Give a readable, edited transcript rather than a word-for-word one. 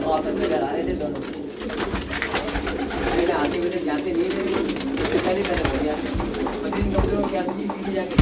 आपस में घर आ रहे थे दोनों, मैंने आते हुए जाते नहीं थे, उससे पहले मैंने बोलिया पति इन कपड़ों को क्या सीधी जाके